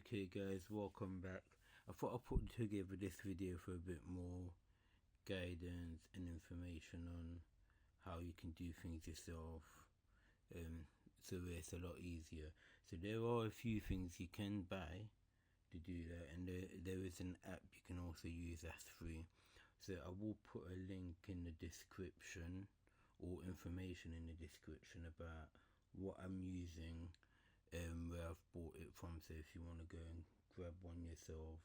Okay guys, welcome back. I thought I'd put together this video for a bit more guidance and information on how you can do things yourself, so it's a lot easier. So there are a few things you can buy to do that, and there is an app you can also use that's free. So I will put a link in the description or information in the description about what I'm using, where I've bought it from. So if you want to go and grab one yourself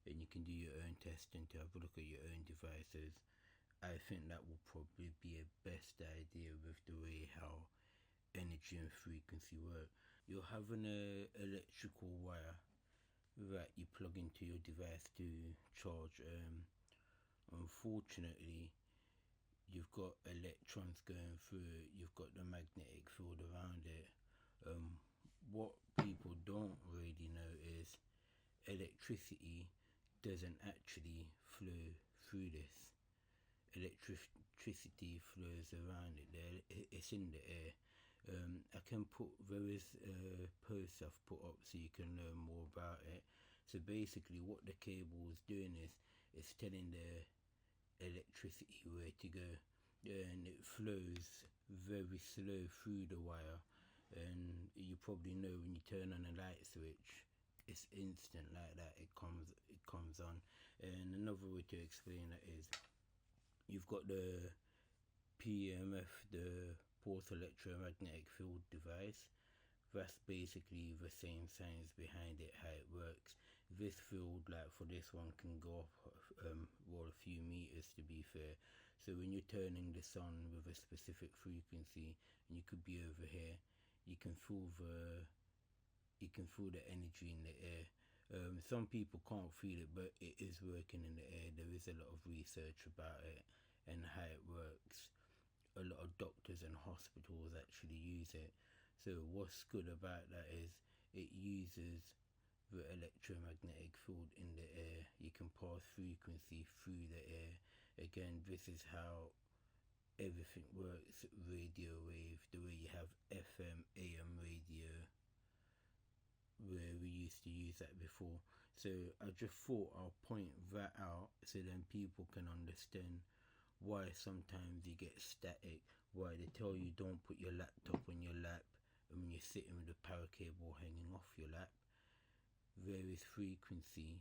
and you can do your own testing to have a look at your own devices, I think that will probably be a best idea with the way how energy and frequency work. You'll have an electrical wire that you plug into your device to charge. Unfortunately, you've got electrons going through it, you've got the magnetic field around it. What people don't really know is electricity doesn't actually flow through this. Electricity flows around it. It's in the air. I can put various posts I've put up so you can learn more about it. So basically what the cable is doing is it's telling the electricity where to go, and it flows very slow through the wire. And you probably know when you turn on a light switch, it's instant like that. It comes on. And another way to explain that is you've got the PEMF, the pulse electromagnetic field device. That's basically the same science behind it, how it works. This field, like for this one, can go up well, a few meters to be fair. So when you're turning this on with a specific frequency, and you could be over here, you can feel the energy in the air. Some people can't feel it, but it is working in the air. There is a lot of research about it and how it works. A lot of doctors and hospitals actually use it. So what's good about that is it uses the electromagnetic field in the air. You can pass frequency through the air. Again, this is how everything works. Radio wave, the way you have FM, AM radio, where we used to use that before. So I just thought I'll point that out so then people can understand why sometimes you get static, why they tell you don't put your laptop on your lap, and when you're sitting with the power cable hanging off your lap, there is frequency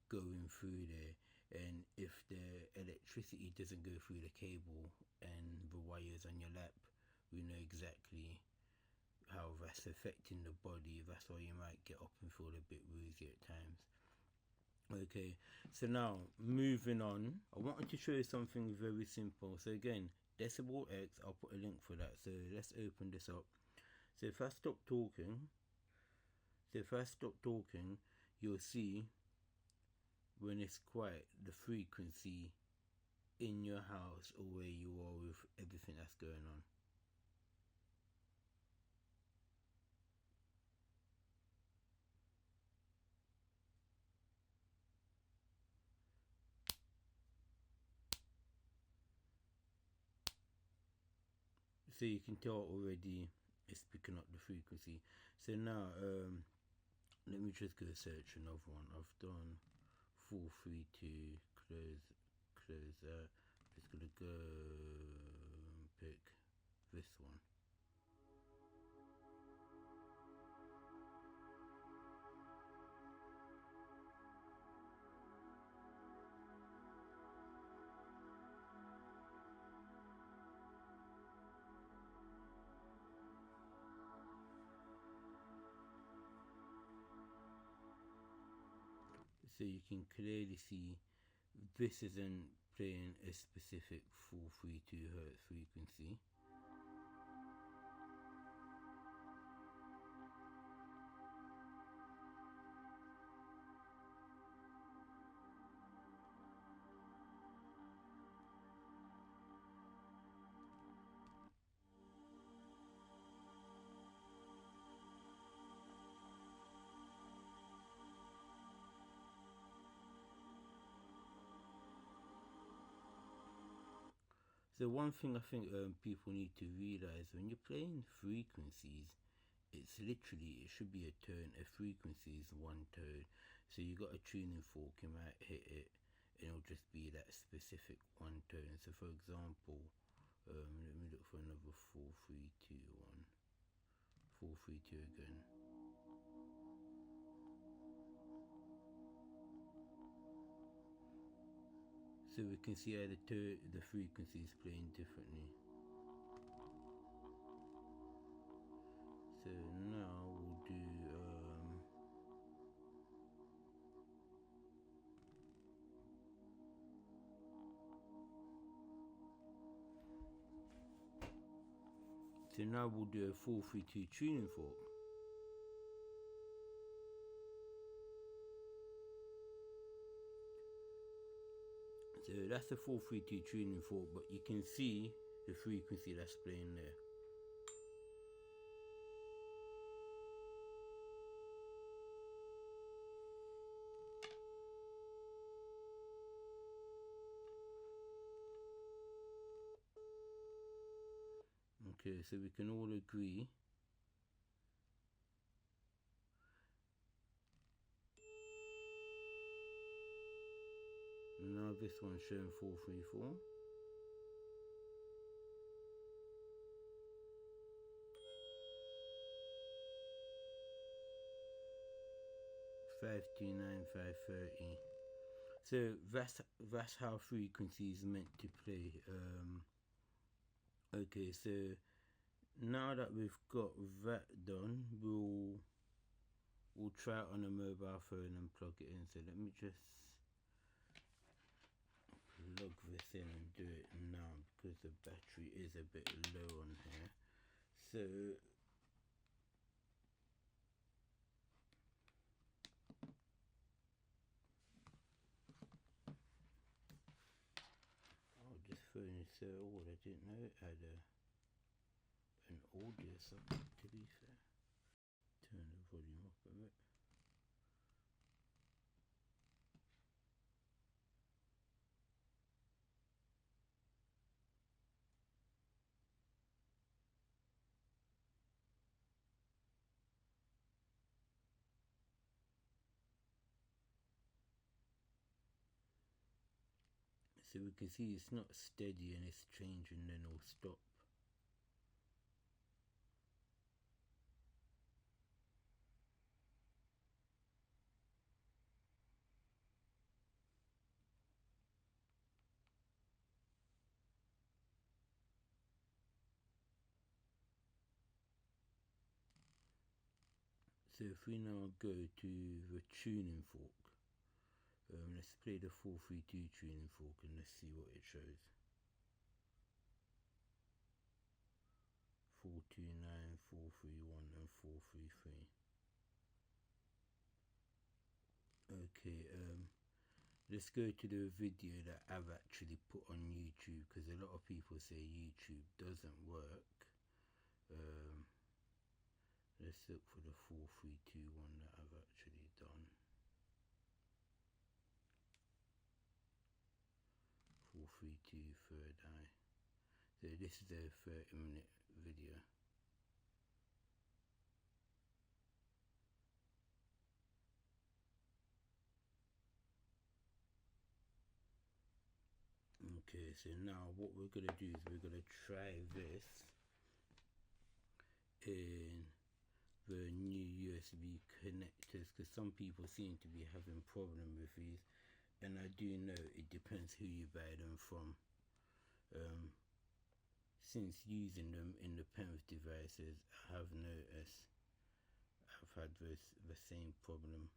going through there. And if the electricity doesn't go through the cable and the wires on your lap, we know exactly how that's affecting the body. That's why you might get up and feel a bit woozy at times. Okay, so now moving on, I wanted to show you something very simple. So again, Decibel X, I'll put a link for that. So let's open this up. So if I stop talking, you'll see when it's quiet, the frequency in your house or where you are with everything that's going on. So you can tell already it's picking up the frequency. So now let me just go search another one. I've done 432, close that. Just gonna go and pick this one. So you can clearly see this isn't playing a specific 432 Hz frequency. So one thing I think people need to realize, when you're playing frequencies, it's literally, it should be a tone. A frequency is one tone. So you got a tuning fork, you might hit it and it'll just be that specific one tone. So for example, let me look for another 4321. 432 again. So we can see how the frequency is playing differently. So now we'll do so now we'll do a 432 tuning fork. So that's a 432 tuning fork, but you can see the frequency that's playing there. Okay, so we can all agree now this one's showing 434. $529,530. So that's how frequency is meant to play. Okay, so now that we've got that done, we'll try it on a mobile phone and plug it in. So let me just plug this in and do it now because the battery is a bit low on here. So I'll just phone it so old. I didn't know it had an audio something, to be fair. Turn the volume up a bit. So we can see it's not steady and it's changing, then it'll stop. So if we now go to the tuning fork, let's play the 432 tuning fork and let's see what it shows. 429, 431 and 433. Okay, let's go to the video that I've actually put on YouTube, because a lot of people say YouTube doesn't work. Let's look for the 432 one that I've actually done. 432 third eye. So this is a 30-minute video. Okay, so now what we're gonna do is we're gonna try this in the new USB connectors, because some people seem to be having problem with these, and I do know it depends who you buy them from. Since using them in the PEMF devices, I have noticed I've had the same problem.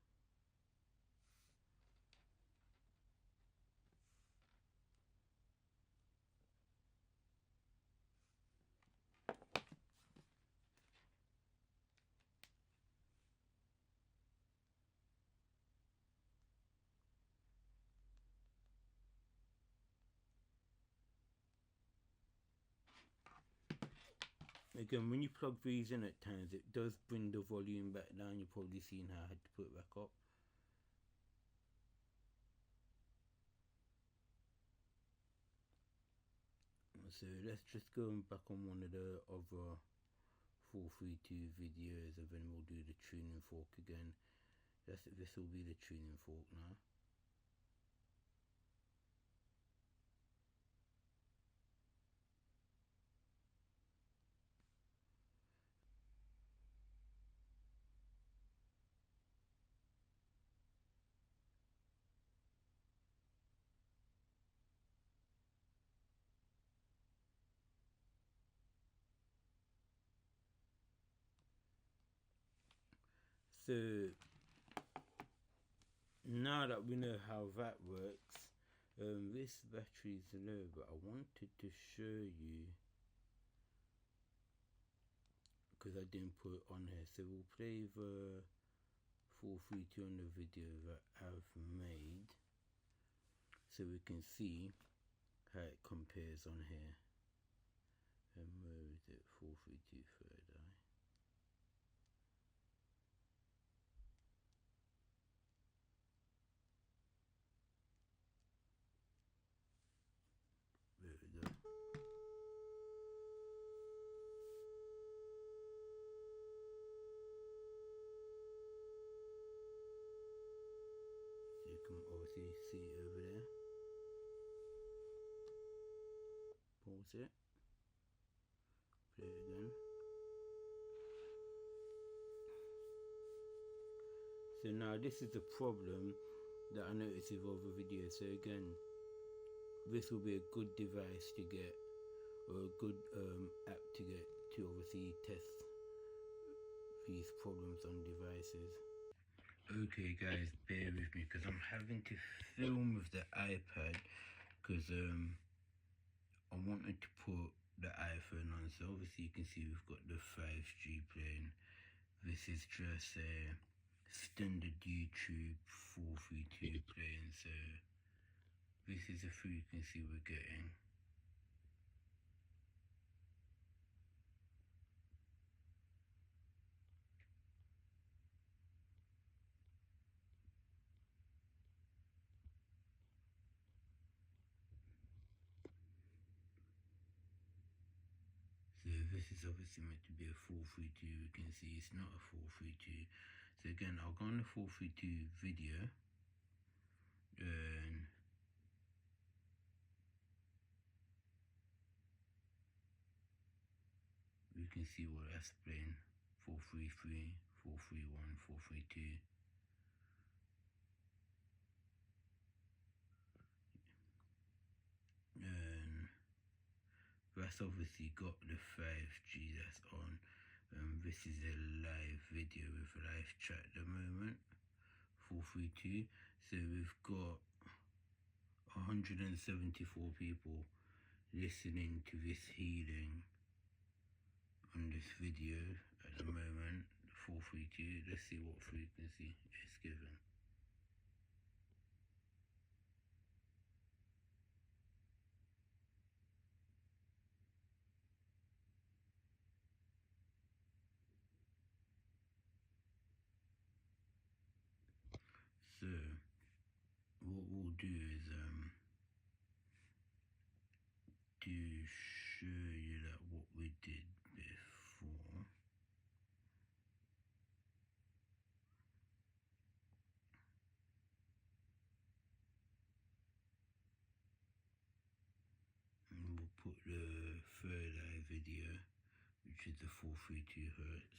Again, when you plug these in at times, it does bring the volume back down. You've probably seen how I had to put it back up. So let's just go back on one of the other 432 videos, and then we'll do the tuning fork again. This will be the tuning fork now. So now that we know how that works, this battery is low, but I wanted to show you, because I didn't put it on here. So we'll play the 432 on the video that I've made, so we can see how it compares on here. And where is it? 432 third eye. There we go. So you can obviously see it over there. Pause it. Play it again. So now this is the problem that I noticed with other videos. So again, this will be a good device to get, or a good app to get, to obviously test these problems on devices. Okay guys, bear with me because I'm having to film with the iPad, because I wanted to put the iPhone on. So obviously you can see we've got the 5G playing. This is just a standard YouTube 432 playing. So this is the frequency we're getting. So this is obviously meant to be a 432. You can see it's not a 432. So again, I'll go on the 432 video, and you can see what that's playing. 433, 431, 432. And that's obviously got the 5G that's on. This is a live video with a live chat at the moment, 432. So we've got 174 people listening to this healing on this video at the moment, 432. Let's see what frequency it's given. So what we'll do is to show you that what we did before. And we'll put the third eye video, which is the 432 hertz.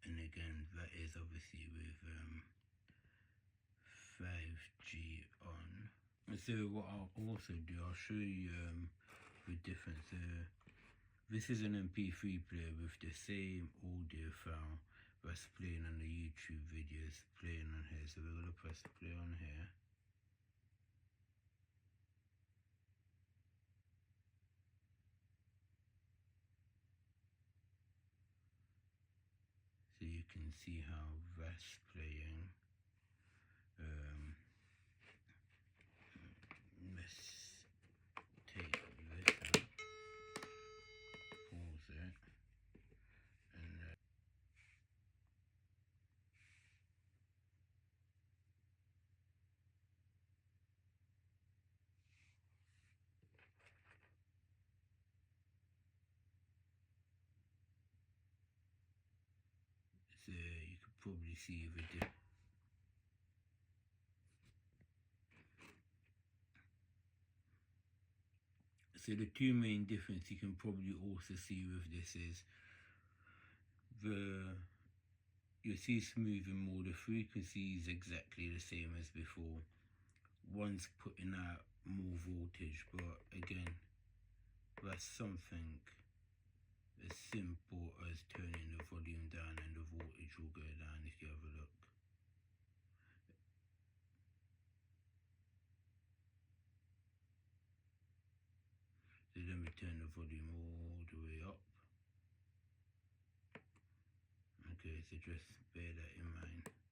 And again, that is obviously with 5G on. And so what I'll also do, I'll show you the difference. This is an MP3 player with the same audio file that's playing on the YouTube videos, playing on here. So we're going to press play on here. So you can see how that's playing. Let's take this out, pause it, and probably see the difference. So the two main differences you can probably also see with this is you'll see smoothing more, the frequency is exactly the same as before. One's putting out more voltage, but again, that's something as simple as turning the volume down and the voltage will go down if you have a look. So let me turn the volume all the way up. Okay, so just bear that in mind.